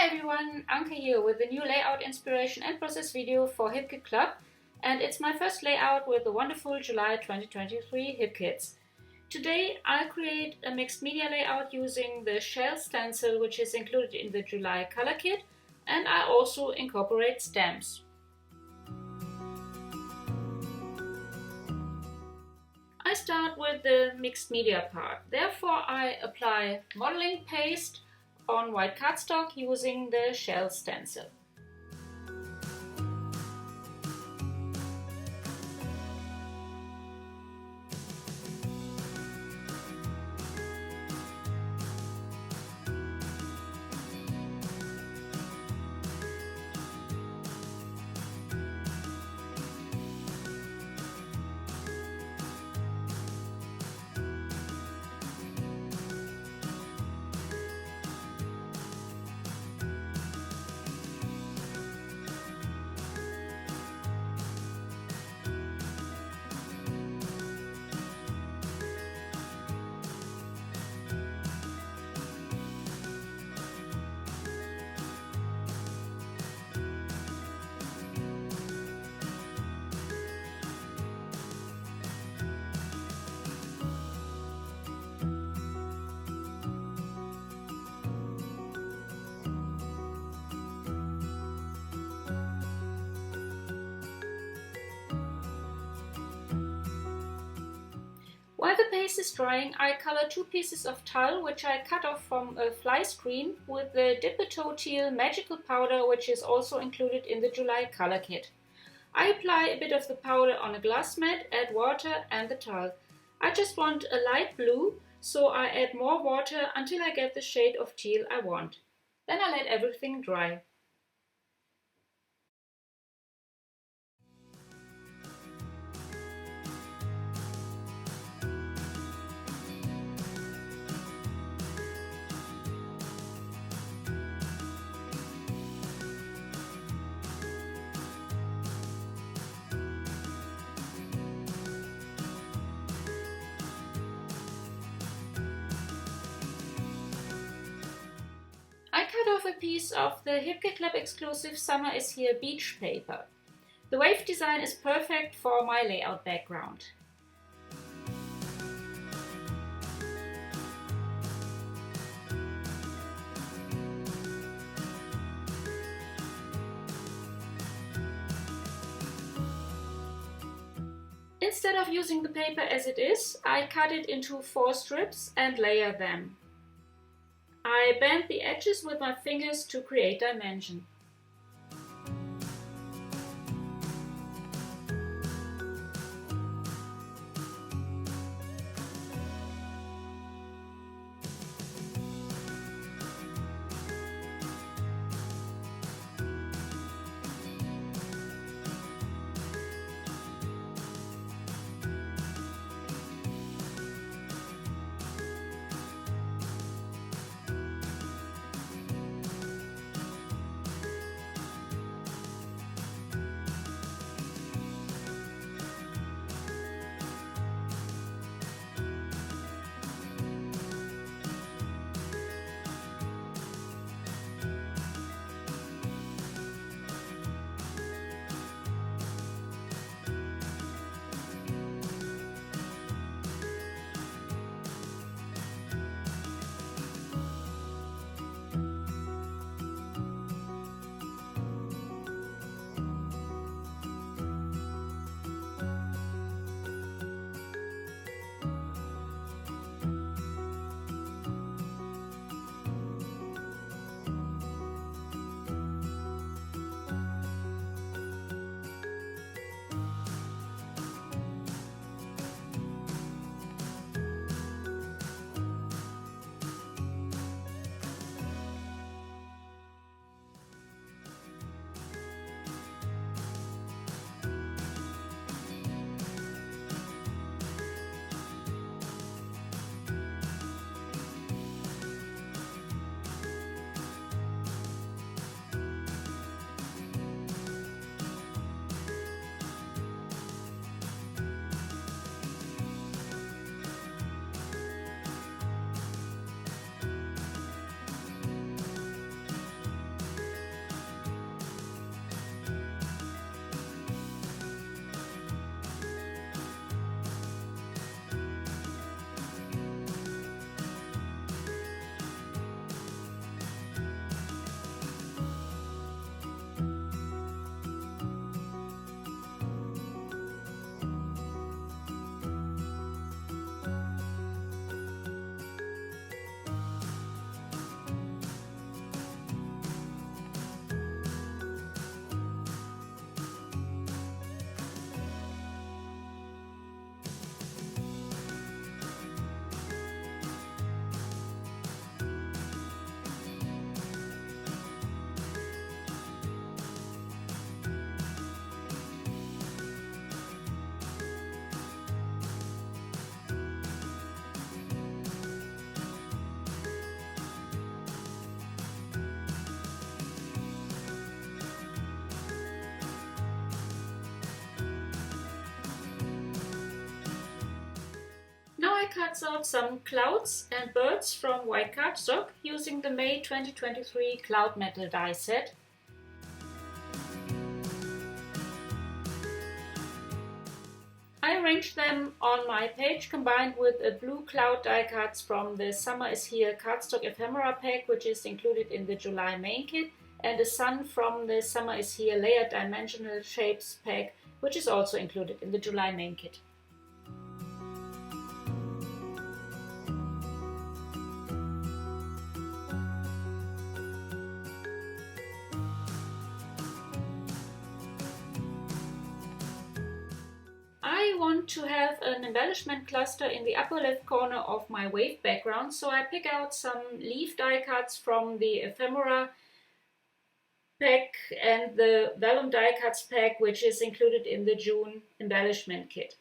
Hi everyone, Anke here with a new layout inspiration and process video for HipKit Club, and it's my first layout with the wonderful July 2023 HipKits. Today I'll create a mixed media layout using the shell stencil which is included in the July color kit, and I also incorporate stamps. I start with the mixed media part, therefore I apply modeling paste on white cardstock using the shell stencil. While the paste is drying, I color two pieces of tulle which I cut off from a fly screen with the Dip-a-Toe Teal magical powder which is also included in the July color kit. I apply a bit of the powder on a glass mat, add water and the tulle. I just want a light blue, so I add more water until I get the shade of teal I want. Then I let everything dry. I cut off a piece of the HipKit Club exclusive Summer is Here beach paper. The wave design is perfect for my layout background. Instead of using the paper as it is, I cut it into 4 strips and layer them. I bend the edges with my fingers to create dimension. cut out some clouds and birds from white cardstock using the May 2023 Cloud Metal die set. I arranged them on my page combined with a blue cloud die cuts from the Summer is Here cardstock ephemera pack, which is included in the July main kit, and a sun from the Summer is Here layered dimensional shapes pack, which is also included in the July main kit. I want to have an embellishment cluster in the upper left corner of my wave background, so I pick out some leaf die cuts from the ephemera pack and the vellum die cuts pack, which is included in the June embellishment kit.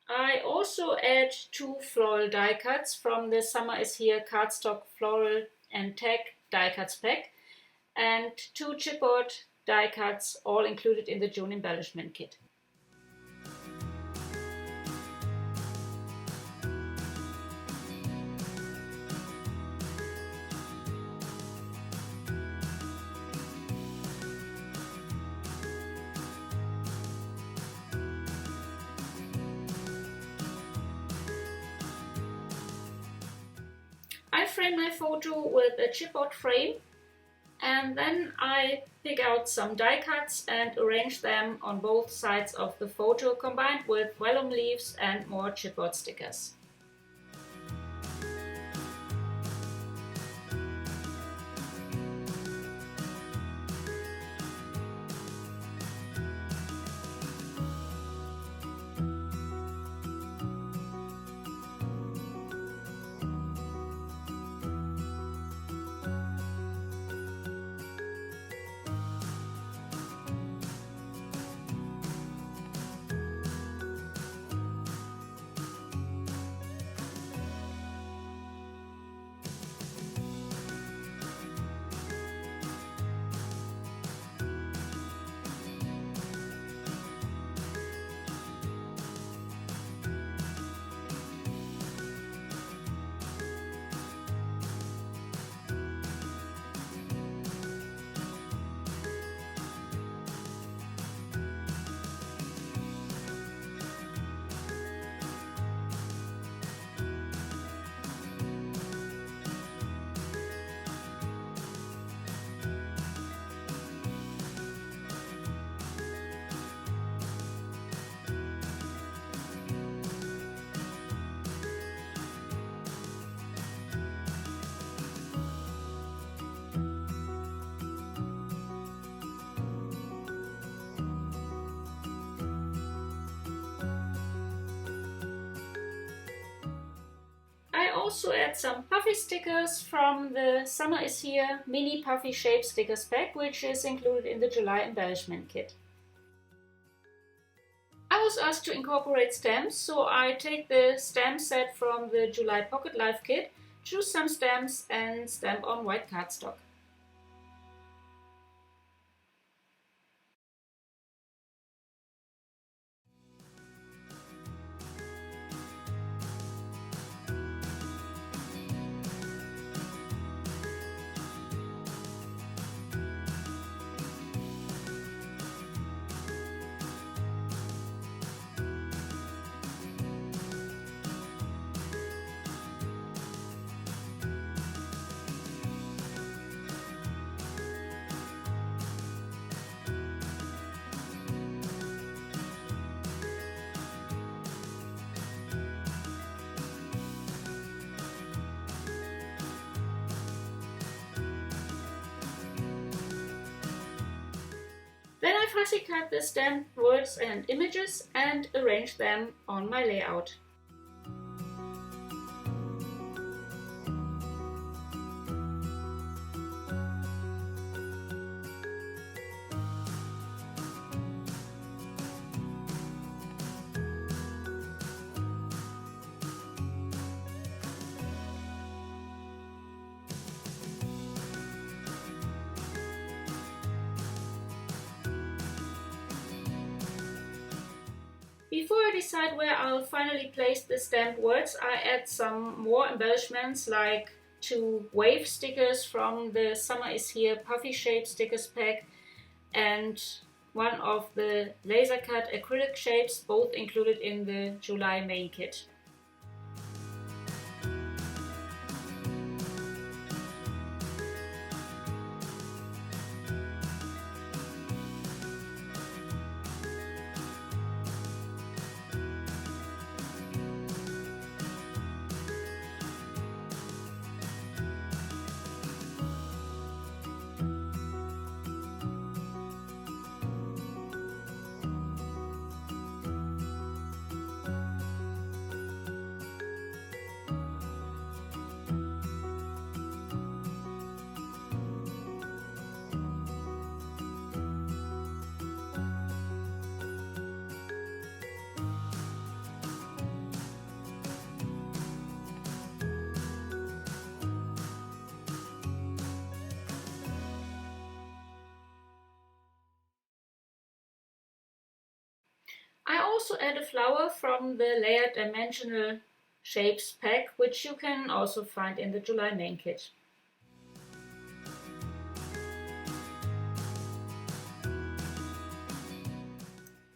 I also add 2 floral die cuts from the Summer is Here cardstock floral and tag die cuts pack, and 2 chipboard die cuts, all included in the June embellishment kit. I frame my photo with a chipboard frame, and then I pick out some die cuts and arrange them on both sides of the photo, combined with vellum leaves and more chipboard stickers. I also add some puffy stickers from the Summer is Here mini puffy shape stickers pack, which is included in the July embellishment kit. I was asked to incorporate stamps, so I take the stamp set from the July Pocket Life kit, choose some stamps and stamp on white cardstock. Then I fussy cut the stamped words and images and arrange them on my layout. Before I decide where I'll finally place the stamped words, I add some more embellishments like 2 wave stickers from the Summer is Here Puffy Shape stickers pack and one of the laser cut acrylic shapes, both included in the July main kit. I also add a flower from the layered dimensional shapes pack, which you can also find in the July main kit.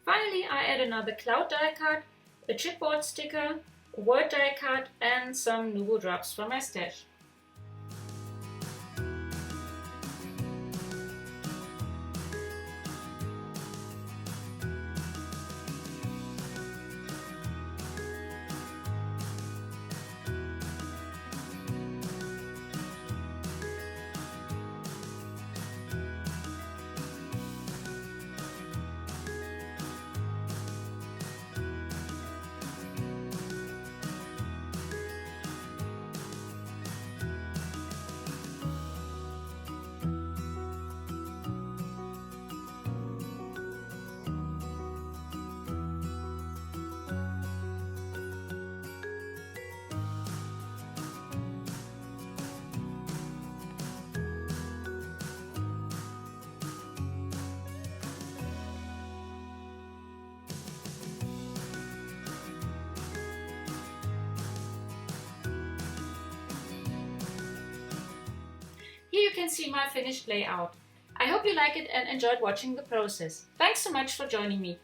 Finally, I add another cloud die cut, a chipboard sticker, a word die cut and some Nuvo drops from my stash. Here you can see my finished layout. I hope you like it and enjoyed watching the process. Thanks so much for joining me.